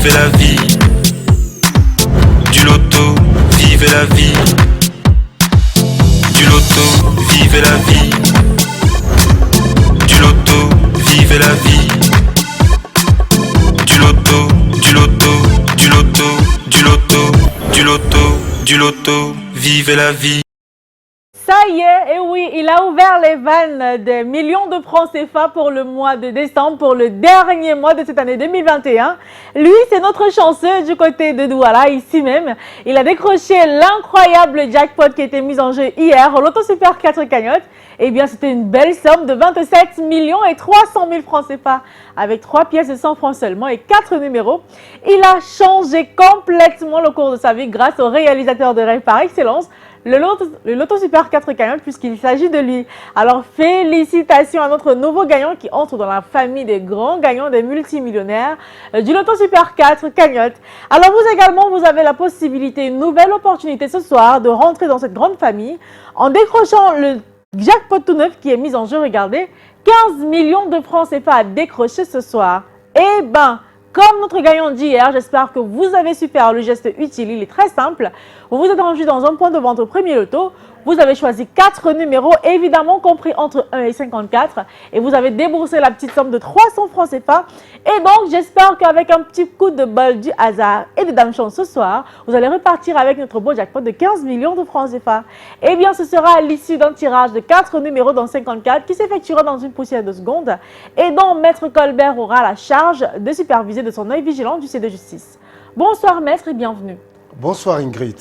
vivez la vie. Du loto, vivez la vie. Du loto, vivez la vie. Du loto, vivez la vie. Du loto, du loto, du loto, du loto, du loto, du loto, vivez la vie. Ça y est, et oui, il a ouvert les vannes des millions de francs CFA pour le mois de décembre, pour le dernier mois de cette année 2021. Lui, c'est notre chanceux du côté de Douala, ici même. Il a décroché l'incroyable jackpot qui a été mis en jeu hier au Loto Super 4 cagnotte. Eh bien, c'était une belle somme de 27 millions et 300 000 francs CFA avec 3 pièces de 100 francs seulement et 4 numéros. Il a changé complètement le cours de sa vie grâce au réalisateur de rêve par excellence, le Loto Super 4 cagnotte, puisqu'il s'agit de lui. Alors, félicitations à notre nouveau gagnant qui entre dans la famille des grands gagnants, des multimillionnaires du Loto Super 4 cagnotte. Alors, vous également, vous avez la possibilité, une nouvelle opportunité ce soir de rentrer dans cette grande famille en décrochant le jackpot tout neuf qui est mis en jeu. Regardez, 15 millions de francs CFA à décrocher ce soir. Eh ben, comme notre gagnant d'hier, j'espère que vous avez su faire le geste utile. Il est très simple. Vous vous êtes rendu dans un point de vente au premier loto. Vous avez choisi 4 numéros, évidemment compris entre 1 et 54. Et vous avez déboursé la petite somme de 300 francs CFA. Et donc, j'espère qu'avec un petit coup de bol du hasard et de dame chance ce soir, vous allez repartir avec notre beau jackpot de 15 millions de francs CFA. Eh bien, ce sera à l'issue d'un tirage de 4 numéros dans 54 qui s'effectuera dans une poussière de seconde et dont Maître Colbert aura la charge de superviser de son œil vigilant du C de justice. Bonsoir Maître et bienvenue. Bonsoir Ingrid.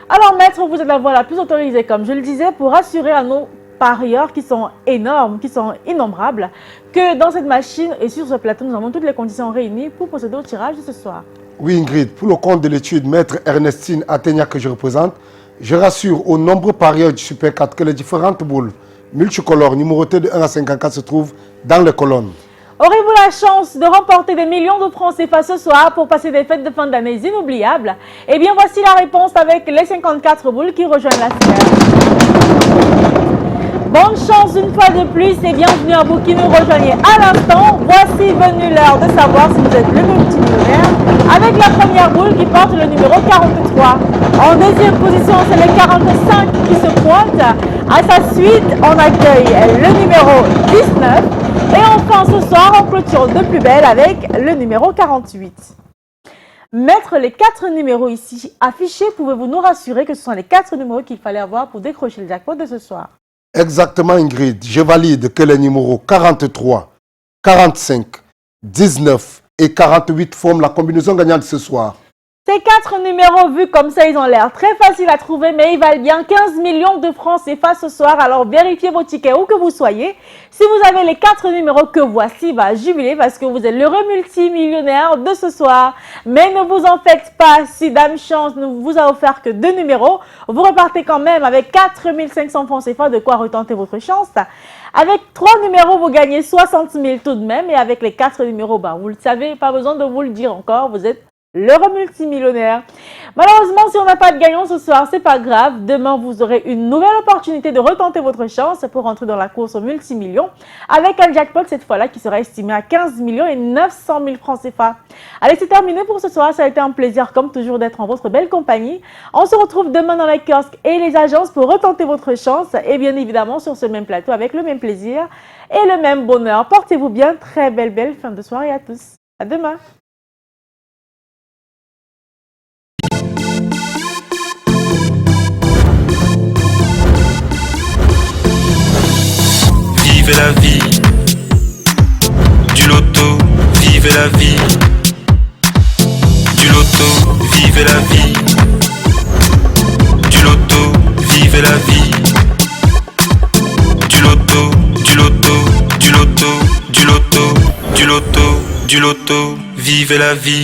Alors Maître, vous êtes la voix la plus autorisée, comme je le disais, pour assurer à nos parieurs qui sont énormes, qui sont innombrables, que dans cette machine et sur ce plateau, nous avons toutes les conditions réunies pour procéder au tirage de ce soir. Oui Ingrid, pour le compte de l'étude Maître Ernestine Athénia que je représente, je rassure aux nombreux parieurs du Super 4 que les différentes boules multicolores numérotées de 1 à 54 se trouvent dans les colonnes. Aurez-vous la chance de remporter des millions de francs CFA ce soir pour passer des fêtes de fin d'année inoubliables? Eh bien, voici la réponse avec les 54 boules qui rejoignent la sphère. Bonne chance une fois de plus et bienvenue à vous qui nous rejoignez à l'instant. Voici venue l'heure de savoir si vous êtes le multimillionnaire avec la première boule qui porte le numéro 43. En deuxième position, c'est le 45 qui se pointe. À sa suite, on accueille le numéro 19. Et enfin, ce soir, on clôture de plus belle avec le numéro 48. Maître, les 4 numéros ici affichés, pouvez-vous nous rassurer que ce sont les 4 numéros qu'il fallait avoir pour décrocher le jackpot de ce soir? Exactement Ingrid, je valide que les numéros 43, 45, 19 et 48 forment la combinaison gagnante ce soir. Ces 4 numéros vus comme ça, ils ont l'air très faciles à trouver, mais ils valent bien 15 millions de francs CFA ce soir. Alors vérifiez vos tickets où que vous soyez. Si vous avez les 4 numéros que voici, bah jubilez parce que vous êtes l'heureux multimillionnaire de ce soir. Mais ne vous en faites pas, si Dame Chance ne vous a offert que 2 numéros, vous repartez quand même avec 4 500 francs CFA, de quoi retenter votre chance. Avec 3 numéros, vous gagnez 60 000 tout de même. Et avec les 4 numéros, bah, vous le savez, pas besoin de vous le dire encore, vous êtes l'heureux multimillionnaire. Malheureusement, si on n'a pas de gagnant ce soir, c'est pas grave. Demain, vous aurez une nouvelle opportunité de retenter votre chance pour entrer dans la course aux multimillions avec un jackpot cette fois-là qui sera estimé à 15 millions et 900 000 francs CFA. Allez, c'est terminé pour ce soir. Ça a été un plaisir comme toujours d'être en votre belle compagnie. On se retrouve demain dans les kiosques et les agences pour retenter votre chance et bien évidemment sur ce même plateau avec le même plaisir et le même bonheur. Portez-vous bien. Très belle fin de soirée à tous. À demain. Vivez la vie. Du loto, vivez la vie. Du loto, vivez la vie. Du loto, vivez la vie. Du loto, du loto, du loto, du loto, du loto, du loto, vivez la vie.